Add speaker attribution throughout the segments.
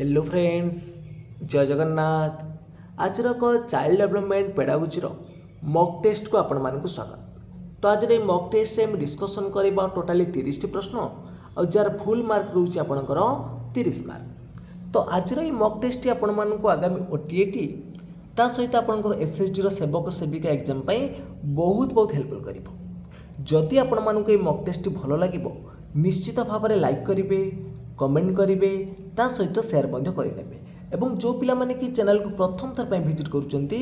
Speaker 1: Hello friends, जय जगन्नाथ। आज एक child development pedagogy mock test को आपण मानक स्वागत। तो आज मॉक टेस्ट से डिस्कसन करवा टोटाली 30 प्रश्न और जार फुल मार्क रोचे आपंकर 30 मार्क। तो आज मॉक टेस्ट आपण मानक आगामी ओटीएटी ता सहित आपंकर एसएसडी सेवक सेविका एग्जाम बहुत बहुत हेल्पफुल कर। जदि आपण मानक मॉक टेस्ट भल लगे निश्चित भाव में लाइक करेंगे, कमेंट करेंगे, ता सहित शेयर करेंगे एवं जो पिला माने कि चैनल को प्रथम थर विजिट करुँच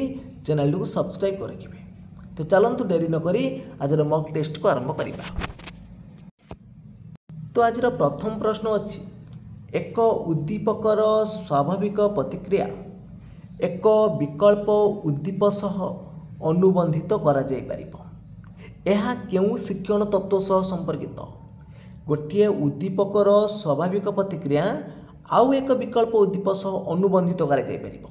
Speaker 1: चैनल को सब्सक्राइब कर रखिए। तो चलतु डेरी नक आज मॉक टेस्ट को आरंभ करवा। तो आज प्रथम प्रश्न अच्छी एक उद्दीपकर स्वाभाविक प्रतिक्रिया एक विकल्प उद्दीप सह अनुबंधित करा जाय परिबो। एहा केउ शिक्षण तत्व सह संपर्कित। गोटे उद्दीपकर स्वाभाविक प्रतिक्रिया आउ एक विकल्प उद्दीप सह अनुबंधित करा जाय परिबो।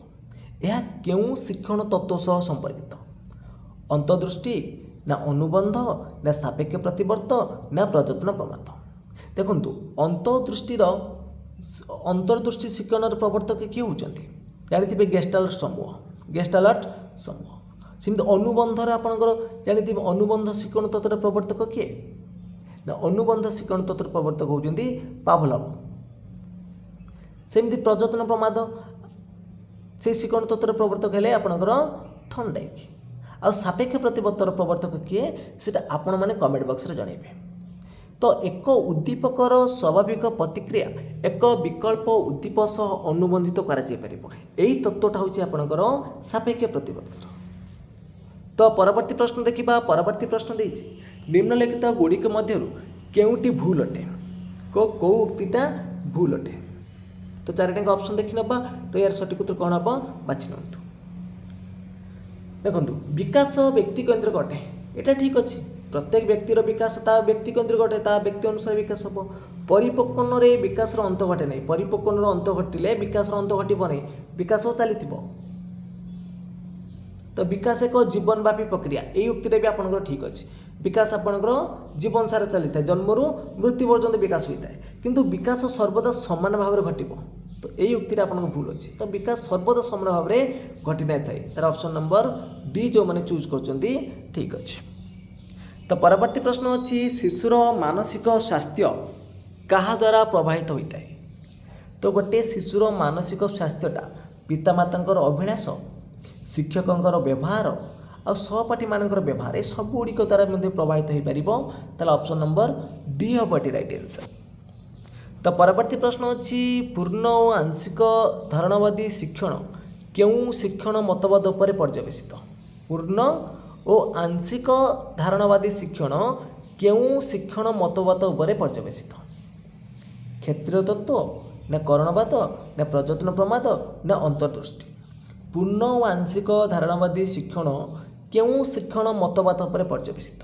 Speaker 1: एहा केउ शिक्षण तत्व सह संपर्कित। अंतर्दृष्टि ना अनुबंध ना सापेक्ष प्रतिवर्त ना प्रजत्न प्रमाद। देखंतु अंतर्दृष्टि शिक्षण प्रवर्तक किए होचंती जानिथिबे गेस्टालट समूह। सेमती अनुबंधर आपणकर जानिथिबे अनुबंध शिक्षण तत्वर प्रवर्तक किए ना अनुबंध शिक्षण तत्वर प्रवर्तक होचंती पाभलव। सेमती प्रजत्न प्रमाद से शिक्षण तत्वर प्रवर्तक हेले आपणकर थर्नडाइक। आ सापेक्ष प्रतिवर्तर प्रवर्तक किए सेटा आपण माने कमेंट बॉक्स रे जणाइबे। तो एक उद्दीपकर स्वाभाविक प्रतिक्रिया एक विकल्प उद्दीप सह अनुबंधित करा जाय परिबो। एही तत्वटा होची आपणकर सापेक्ष प्रतिवर्तर। तो परवर्ती प्रश्न देखिबा। परवर्ती प्रश्न देइछि निम्नलिखित गुड़िक मध्यरु केउटी भूल अटे। को उक्तिटा भूल अटे। तो चारिटा ऑप्शन देखि नबा। तो यार सठिक उत्तर कोन हबो बाछि नंतु। देखंतु विकास व्यक्ति केंद्रिक अटे। एटा ठीक अछि। प्रत्येक व्यक्तिर विकास ता व्यक्ति केंद्रिक अटे। ता व्यक्ति अनुसार विकास हबो। परिपक्वन रे विकास रो अंत घटे नै। परिपक्वन रो अंत घटिले विकास रो अंत घटिबो नै। विकास चलीथिबो। तो विकास एक जीवनव्यापी प्रक्रिया। यही उक्ति भी आपंकर ठीक अच्छे। विकास आपंकर जीवन सारा चली था जन्मरू मृत्यु पर्यंत विकास होता है किंतु विकास सर्वदा समान भाव में घटब। तो यही उक्ति आप भूल अच्छे। तो विकास सर्वदा समान भाव में घटी ना था। तार ऑप्शन नंबर डी जो मैंने चूज कर ठीक अच्छे। तो परवर्ती प्रश्न अच्छी शिशुर मानसिक स्वास्थ्य क्या द्वारा प्रभावित होता है। तो गोटे शिशुर मानसिक स्वास्थ्यटा पितामाता अभिलाष शिक्षकों व्यवहार और सहपाठी मान व्यवहार ये सब गुड़िक द्वारा प्रभावित हो पार। ऑप्शन नंबर डी हम ये राइट आंसर। तो परवर्ती प्रश्न अच्छी पूर्ण और आंशिक धारणवादी शिक्षण क्यों शिक्षण मतवाद पर पर्यवेसित। पूर्ण और आंशिक धारणवादी शिक्षण क्यों शिक्षण मतवाद पर पर्यवेसित। क्षेत्रीय तत्व ना करणवाद ना प्रजत्न प्रमाद ना अंतर्दृष्टि। पूर्ण और आंशिक धारणवादी शिक्षण क्यों शिक्षण मतवाद पर पर्यवेसित।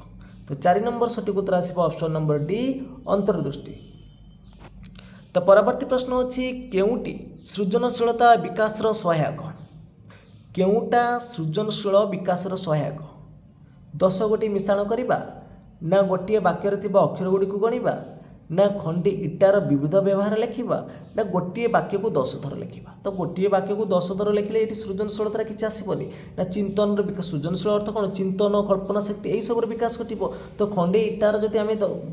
Speaker 1: तो 4 नंबर सठिक उत्तर आसिबो ऑप्शन नंबर डी अंतर्दृष्टि। तो परवर्ती प्रश्न अच्छी केउटी सृजनशीलता विकास सहायक। केउटा सृजनशील विकास सहायक। 10 गोटी मिश्रण करवा ना गोटे वाक्य थिबा अक्षर गुड़ी को गणिबा ना खंडी इटार विविध व्यवहार लिखा ना गोटे वाक्य को 10 थर लिखा। तो गोटे वाक्य को 10 थर लिखले ये सृजनशीलता किसी आसबनी ना चिंतन विकास। सृजनशील अर्थ कौन चिंतन कल्पना शक्ति यही सब विकास घटो। तो खंडे इटार जब आम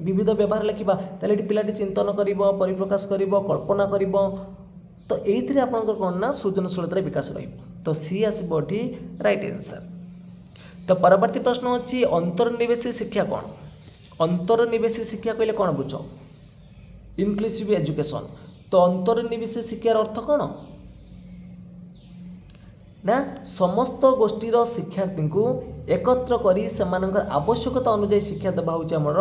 Speaker 1: विविध व्यवहार लिखा तो पिलाटी चिंतन कर परिप्रकाश कर कल्पना कर। तो ये आपंकर कौन ना सृजनशीलतार विकास रही। सी आसो राइट आंसर। तो परवर्ती प्रश्न अच्छी अंतर्निवेशी शिक्षा कौन। अंतर्निवेशी शिक्षा कहले कौन बुझ। Inclusive education. तो अंतर्निवेशी शिक्षार अर्थ कौन ना समस्त गोष्ठीर शिक्षार्थी को एकत्र करी सेमानकर आवश्यकता अनुसार शिक्षा देवा हूँ आमर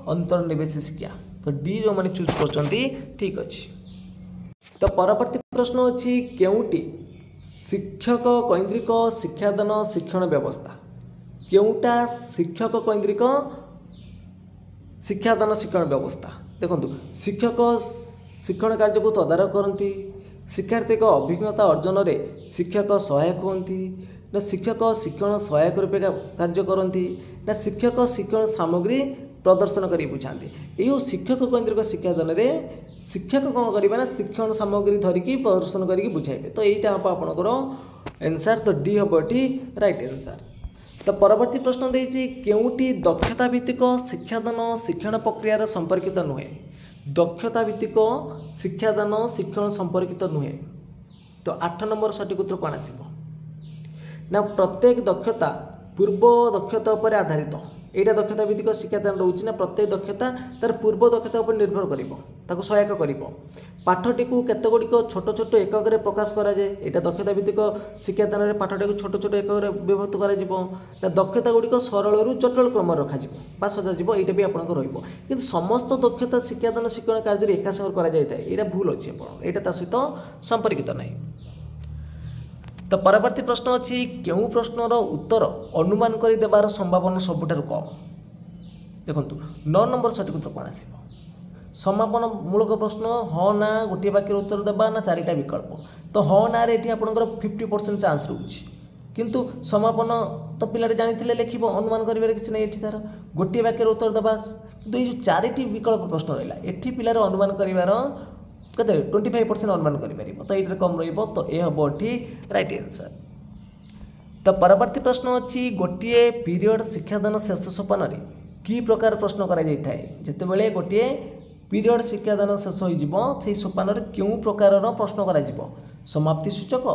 Speaker 1: अंतर्निवेशी शिक्षा। तो डी जो मैंने चूज कर ठीक अच्छे। तो परवर्ती प्रश्न अच्छी केउटी शिक्षक केन्द्रिक शिक्षादान शिक्षण व्यवस्था। केउटा शिक्षक केन्द्रिक शिक्षादान शिक्षण व्यवस्था। देखो शिक्षक शिक्षण कार्य को तदारख करती। शिक्षार्थी अभिज्ञता अर्जन में शिक्षक सहायक होती ना शिक्षक शिक्षण सहायक रूपे कार्य करती ना शिक्षक शिक्षण सामग्री प्रदर्शन कर बुझाते ये शिक्षक केन्द्रिक शिक्षादान में शिक्षक कौन करेंगे ना शिक्षण सामग्री धरिकी प्रदर्शन करके बुझाइबे तो यहीटा हम आपंकर आंसर तो डी हम ये राइट आंसर। तो परवर्ती प्रश्न देती केउटी दक्षता भित्तिक शिक्षादान शिक्षण प्रक्रिया संपर्कित नुहे दक्षता भित्तिक शिक्षादान शिक्षण संपर्कित नुहे तो 8 नंबर सठिक उत्तर कौन आसो ना प्रत्येक दक्षता पूर्व दक्षता पर आधारित यहाँ दक्षता भित्तिक शिक्षादान रोचे ना प्रत्येक दक्षता तार पूर्व दक्षता पर निर्भर कर सहायक कर पाठटी को केते गुड़िक छोट छोट एकक प्रकाश कराए यहाँ दक्षता भित्तिक शिक्षादान में पाठटी को छोट छोट एकक व्यवहृत कर दक्षता गुड़िक सरल जटिल क्रम रखा सजाव यहाँ भी आपको रही समस्त दक्षता शिक्षादान शिक्षण कार्य एका संगे कर भूल अच्छे यहाँ सहित संपर्कित नहीं। तो परवर्ती प्रश्न अच्छी क्यों प्रश्नर उत्तर अनुमान कर देवार संभावना सबुठार कम देखो 9 नंबर सठिक उत्तर कौन आसो समापन मूलक प्रश्न हाँ ना गोटे वाक्य उत्तर देवा ना 4टा विकल्प तो हाँ ना ये आपंकर 50% चांस रोचे किंतु समापन तो पिला जानी लिख अनुमान कर किसी ना ये तार गोटे वाक्य उत्तर देवा कि ये 4टी विकल्प प्रश्न रहा ये पिलार अनुमान कर कते 25% अनुमान कर तो ये कम रही तो यह हम ये राइट आंसर। तो परवर्ती प्रश्न अच्छी गोटे पीरियड शिक्षादान शेष सोपान कि प्रकार प्रश्न करते गोटे पीरियड शिक्षादान शेष हो सोपान क्यों प्रकार प्रश्न कर समाप्ति सूचक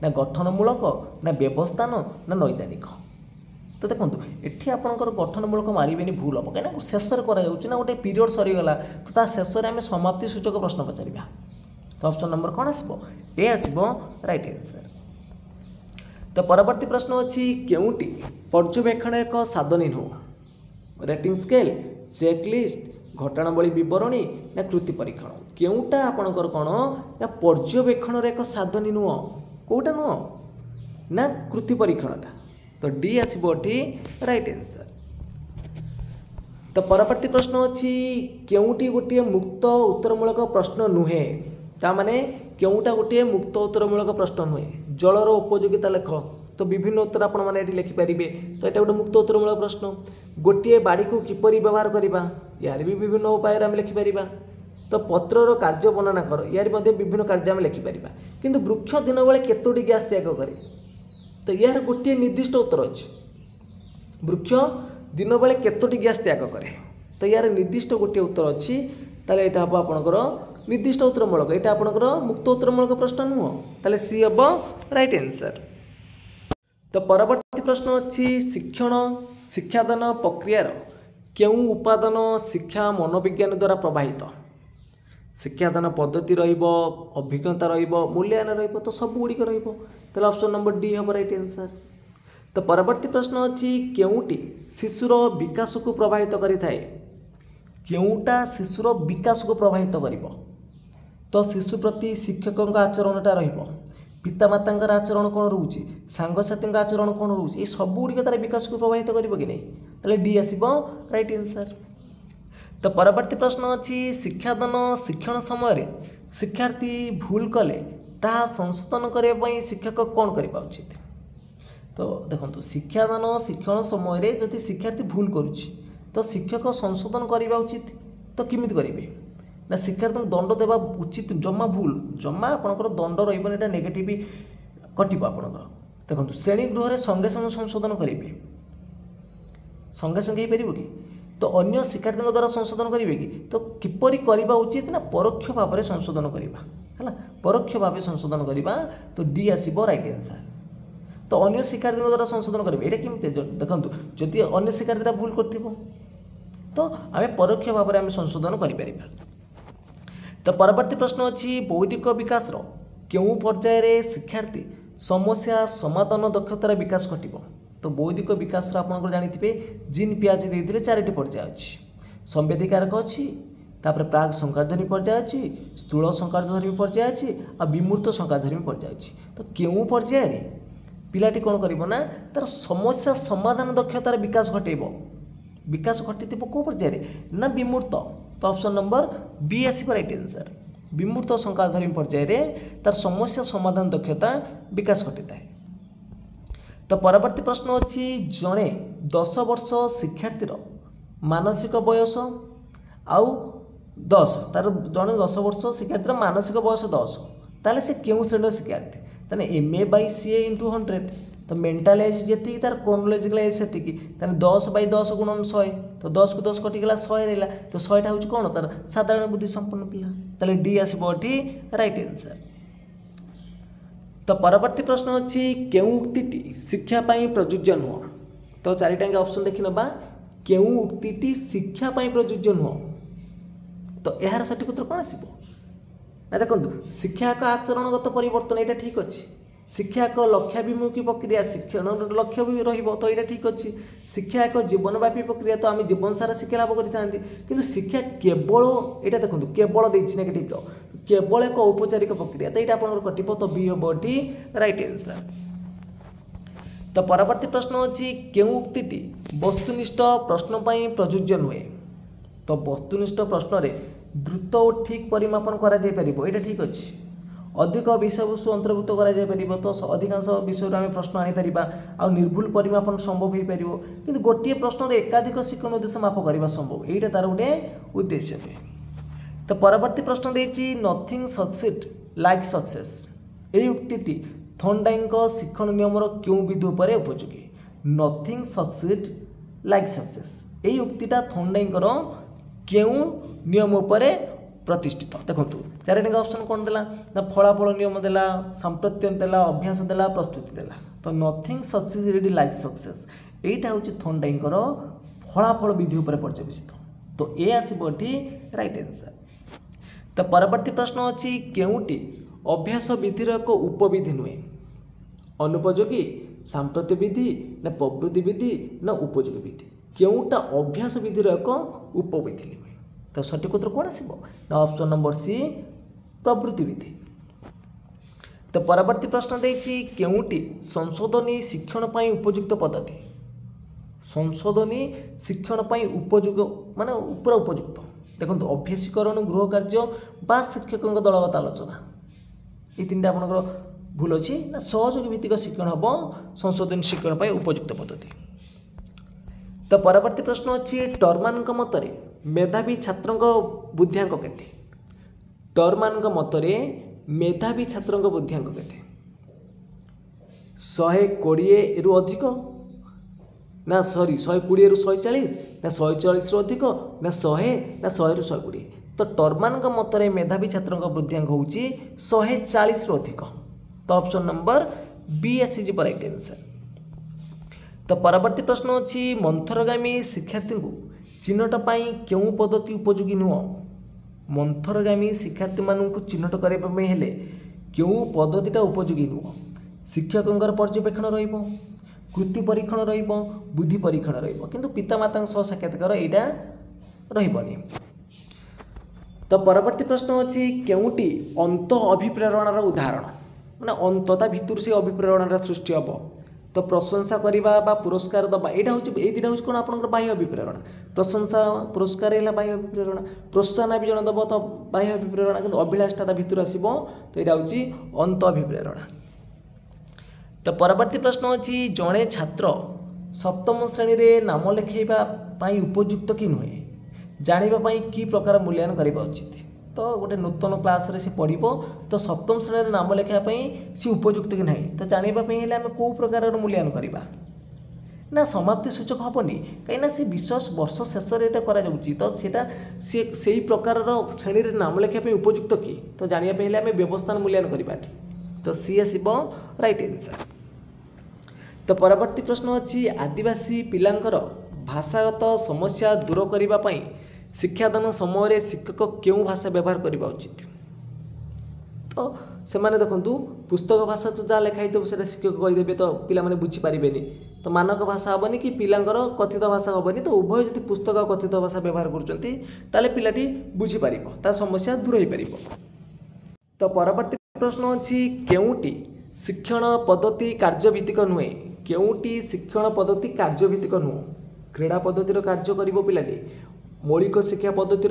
Speaker 1: ना गठनमूलक ना व्यवस्थान ना नैदानिक तो देखो ये आपंकर गठनमूलक मारे भूल हम कहीं शेष ना गोटे पीरियड सरीगला तो शेष में आम समाप्ति सूचक प्रश्न पचार तो ऑप्शन नंबर कौन आसो ए आसो राइट आंसर। तो परवर्ती प्रश्न अच्छी केउटी पर्यवेक्षण एक साधनी नुह रेटिंग स्केल चेकलिस्ट घटनावली बरणी ना कृति परीक्षण केउटा आपणकर कौन ना पर्यवेक्षण एक साधनी नुह कौटा नुह ना कृति परीक्षणटा तो डी आसो राइट आंसर। तो परवर्ती प्रश्न अच्छी केउटी गोटे मुक्त उत्तरमूलक प्रश्न नुहे ताने केउटा गोटे मुक्त उत्तरमूलक प्रश्न नुहे जलर उपयोगिता लेख तो विभिन्न उत्तर आपण मैंने लिखिपारे तो यहाँ गोटे मुक्त उत्तरमूलक प्रश्न गोटे बाड़ी को किपरि व्यवहार करवा यार भी विभिन्न उपाय आम लिखिपार तो पत्रर कार्य वर्णना कर यार विभिन्न कार्य आम लिखिपार किंतु वृक्ष दिन बेले केतोटी गैस त्याग करे तो यार गोटे निर्दिष्ट उत्तर अच्छे वृक्ष दिन बेले केतोटी गैस त्याग करे तो यार निर्दिष्ट गोटे उत्तर अच्छी ताले यहाँ हम आपंकर निर्दिष्ट उत्तरमूलक यहाँ आपंकर मुक्त उत्तरमूलक प्रश्न नुह ताले सी हम राइट आंसर। तो परवर्ती प्रश्न अच्छी शिक्षण शिक्षादान प्रक्रियार क्यों उपादान शिक्षा मनोविज्ञान द्वारा प्रभावित शिक्षादान पद्धति अभिज्ञता मूल्यांकन तो सब गुड़िक तो ऑप्शन नंबर डी हम राइट आंसर। तो परवर्ती प्रश्न अच्छी केउटी शिशुर विकास को प्रभावित करिथाए केउटा शिशुर विकास को प्रभावित करिवो तो शिशु प्रति शिक्षकों आचरणटा रहिबो पितामाता आचरण कौन रोचे सांगसाथी आचरण कौन रोचे ये सब गुड़िक तार विकास को प्रभावित करिवो कि नहीं ताले डी आसो राइट आंसर। तो परवर्ती प्रश्न अच्छी शिक्षादान शिक्षण समय शिक्षार्थी भूल कले ताहा संशोधन करने शिक्षक कौन करवा उचित तो देखो शिक्षादान शिक्षण समय जदि शिक्षार्थी भूल करुच्ची तो शिक्षक संशोधन करवा उचित तो किमित करेंगे ना शिक्षार्थी दंड देवा उचित जमा भूल जमा आपंकर दंड रहा नेगेटिव कटो आपंकर देखो श्रेणी गृह संगे संगे संशोधन करेंगे संगे संगे हो पार कि तो अन्य शिक्षार्थी द्वारा संशोधन करेंगे कि तो किपरि करवा उचित ना परोक्ष भाव में संशोधन करवा है परोक्ष भाव संशोधन करवा तो डी आसो राइट आंसर। तो अन्य शिक्षार्थी द्वारा संशोधन करेंगे ये कमी देखो जदि अन्य शिक्षार्थी भूल कर तो आम परोक्ष भाव में आम संशोधन करें। तो परवर्ती प्रश्न अच्छी बौद्धिक विकास क्यों पर्यायर शिक्षार्थी समस्या समाधान दक्षतार विकास घटो तो बौद्धिक विकास आप जानी जीन पियाज देते 4टी पर्याय अच्छी संवेदिकारक अच्छी तापर प्राग संकारधर्मी पर्याय अच्छी स्थूल संकारधर्मी पर्याय अच्छी और विमूर्त संकारधर्मी पर्याय अच्छी तो क्यों पर्यायर पिलाटी कौन करना तार समस्या समाधान दक्षतार विकास घटेब विकास घटी कौ पर्यायर ना विमूर्त तो ऑप्शन नंबर बी आसो राइट आंसर विमूर्त संकारधर्मी पर्यायर तार समस्या समाधान दक्षता विकास घटी था। तो परवर्ती प्रश्न अच्छी जड़े 10 वर्ष शिक्षार्थीर मानसिक बयस आउ 10 तार जड़े 10 वर्ष शिक्षार्थी मानसिक बयस 10 ताले से क्यों श्रेणी शिक्षार्थी ताने MA बाई CA इंटू 100 तो मेंटाल एज जी तार क्रोनोलॉजिकल एज से 10 बाई 10 गुणन 100 तो 10 को 10 कटिगला 100 रहा तो 100टा हूँ कौन तार साधारण बुद्धि संपन्न पिला ताले डी आसबो राइट आंसर। तो परवर्ती प्रश्न अच्छी केउ उक्तिटी शिक्षा पाई प्रयोज्य नुह तो चारिटा ऑप्शन देखि नबा केउ उक्तिटी शिक्षा पाई प्रयोज्य नुह तो यार सठिक उत्तर कौन आसब ना देखो शिक्षा एक आचरणगत परिवर्तन यहाँ ठीक अच्छे शिक्षा एक लक्ष्याभिमुखी प्रक्रिया शिक्षण लक्ष्य भी रहिबो तो यहाँ ठीक अच्छे शिक्षा एक जीवनव्यापी प्रक्रिया तो आम जीवन सारा शिक्षा लाभ करते कि शिक्षा केवल यहाँ देखो केवल नेगेटिव केवल एक औपचारिक प्रक्रिया तो यहाँ आप कटो तो बी हम राइट आंसर। तो परवर्ती प्रश्न अच्छी केउ उक्तिटी वस्तुनिष्ठ प्रश्न पाई प्रयोज्य नुहे तो वस्तुनिष्ठ प्रश्न रे द्रुत और ठीक परिमापन करा जाय परिबो एटा ठीक अछि अधिक विषयवस्तु अंतर्भुक्त करा जाय परिबो तो अधिकांश विषय आम प्रश्न आनी परिबा आ निर्भुल परिमापन संभव हो पारिबो किंतु गोटे प्रश्न रे एकाधिक शिक्षण उद्देश्य माप करबा संभव एटा तार गोटे उद्देश्य है। तो परवर्ती प्रश्न देछि नथिंग सक्सीड लाइक सक्सेस एई उक्तिटी थॉर्नडाइक शिक्षण नियमर क्यों विधि उपर उपयोगी नथिंग सक्सीड लाइक सक्सेस एई उक्तिटा थॉर्नडाइकर क्यों नियम उपर प्रतिष्ठित देखो चारिटा ऑप्शन कौन देला ना फलाफल नियम देला सांप्रत्यन देला अभ्यास देला प्रस्तुति देला तो नथिंग सक्सीड लाइक सक्सेस एटा हूँ थॉर्नडाइकर फलाफल विधि उपर पर्यवेसित तो ए आसब राइट आंसर। तो परवर्ती प्रश्न अच्छी केउटी अभ्यास विधिर एक उपविधि नुहे अनुपयोगी सांप्रत्य विधि ना प्रवृत्ति विधि ना उपयोगी विधि केउटा अभ्यास विधिर एक उपविधि नुहे तो सठिक उत्तर कौन आसब ना ऑप्शन नंबर सी प्रवृत्ति विधि। तो परवर्ती प्रश्न देछि केउटी संशोधनी शिक्षण पाई उपयुक्त पद्धति संशोधनी शिक्षण पाई उपयोग माने पूरा उपयुक्त देखो अभ्यासीकरण गृह कार्य बा शिक्षकों दलगत आलोचना ये तीन आपंकर भूल अच्छी ना सहयोगी भित्तिक शिक्षण हम संशोधन शिक्षण पर उपयुक्त पद्धति। तो परवर्ती प्रश्न अच्छी टर्मान मतरे मेधावी छात्रों बुद्धियांक केते टर्मान मतरे मेधावी छात्रों बुद्धियांक केते 120 रु अधिक ना सॉरी 120 रु 140 ना 140 रु अधिक ना 100 ना 100 रु 120 तो टर्मान मतरे मेधावी छात्रों बुद्धियांक हूँ 140 रु अधिक तो ऑप्शन नंबर बी आसीज राइट आंसर। तो परवर्ती प्रश्न अच्छी मंथरगामी शिक्षार्थी को चिन्हट पाई क्यों पद्धति उपयोगी नुह मंथरगामी शिक्षार्थी मानू चिन्हट करने हेले क्यों पद्धतिटा उपयोगी नुह शिक्षकों पर्यवेक्षण रहिबो कृति परीक्षण रहिबो बुद्धि परीक्षण रहिबो किंतु पितामाता सह साक्षात्कार यहाँ रहिबनी। तो परवर्ती प्रश्न अच्छी केउटी अंत अभिप्रेरणार उदाहरण माने अंतता भितर से अभिप्रेरणार सृष्टि हम तो प्रशंसा करवा पुरस्कार दबा यहाँ हूँ ये दुटा हूँ कौन आप बाह्य अभिप्रेरणा प्रशंसा पुरस्कार है बाह्य अभिप्रेरणा प्रोत्साहन भी जन दब तो बाह्य अभिप्रेरणा किंतु अभिलाषा भितर आसब तो यहाँ हूँ अंत अभिप्रेरणा। तो परवर्ती प्रश्न अच्छी जड़े छात्र सप्तम श्रेणी रे नाम लिखेबा पाई उपयुक्त कि नुहे जानापी कि प्रकार मूल्यांकन करवा उचित तो गोटे नूतन क्लास रे से पढ़ो तो सप्तम श्रेणी नाम लिखापी सी उपयुक्त कि ना तो जानापी आम कौ प्रकार मूल्यांकन करवा ना समाप्ति सूचक हेनी कहीं सी विश्वास वर्ष शेष तो से प्रकार श्रेणी रे नाम लिखापी उपयुक्त कि तो जानापी आम व्यवस्था मूल्यांकन करवा तो सी आसब राइट आंसर। तो परवर्ती प्रश्न अच्छी आदिवासी पिलांकर भाषागत समस्या दूर करने शिक्षादान समय शिक्षक क्यों भाषा व्यवहार करवा उचित तो से मैंने देखु पुस्तक भाषा तो जहाँ लिखाई थो से शिक्षक कहीदेवे तो पिला माने बुझीपारे तो मानक भाषा हेनी कि पिलांकर कथित भाषा हेनी तो उभय जब पुस्तक कथित भाषा व्यवहार कर पिलाटी बुझीपार ता समस्या दूर हो पार। तो परवर्ती प्रश्न अच्छी केउटी शिक्षण पद्धति कार्यभित्तिक नुहे केउटी शिक्षण पद्धति कार्यभित्तिक नुह क्रीड़ा पद्धतिर कार्य कर पिलाटी मौलिक शिक्षा पद्धति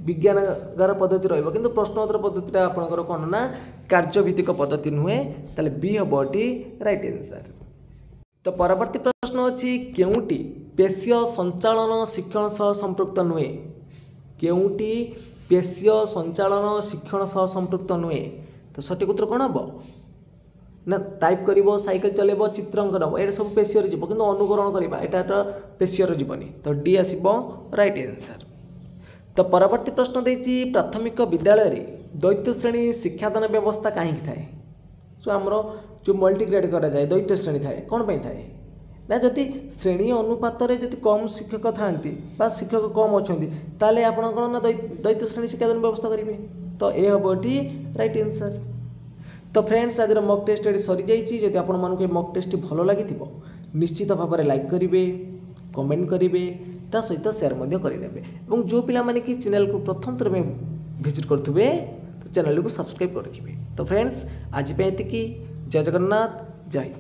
Speaker 1: विज्ञानगार पद्धति किंतु प्रश्नोत्तर पद्धति आपंकर कौन ना कार्यभित्तिक पद्धति नुहे ताले बी हम राइट आंसर। तो परवर्ती प्रश्न अच्छी केउटी पेशीय संचालन शिक्षण सह संपृक्त नुहे केउटी पेशीय संचालन शिक्षण सह संपृक्त नुहे तो सठिक उत्तर कौन हम ना टाइप कर साइकेल चलेब चित्रांकन हम ये सब पेशीयर जीव कि अनुकरण करवा यहाँ पेशीयर जीवनी तो डी आसब राइट आंसर। तो परवर्ती प्रश्न देती प्राथमिक विद्यालय रे द्वैत श्रेणी शिक्षादान व्यवस्था कहीं थाए सो आमर जो मल्टीग्रेड करा जाए द्वैत श्रेणी थाए कौन पाई थाए ना जदि श्रेणी अनुपात जदि कम शिक्षक था शिक्षक कम अच्छा ताले आपण कौन ना द्वैत श्रेणी शिक्षादान व्यवस्था करेंगे तो ये हम ये राइट आंसर। तो फ्रेंड्स आज मक टेस्ट ये सरी जाइए जदि आपण मानक मक टेस्ट भल लगी निश्चित भाव में लाइक करेंगे कमेंट करेंगे ता सहित सेयार करेंगे जो पिला माने कि चैनल को प्रथम थर में विजिट करुवे तो चैनल को सब्सक्राइब कर रखिए। तो फ्रेंड्स आज पे जय जगन्नाथ जय।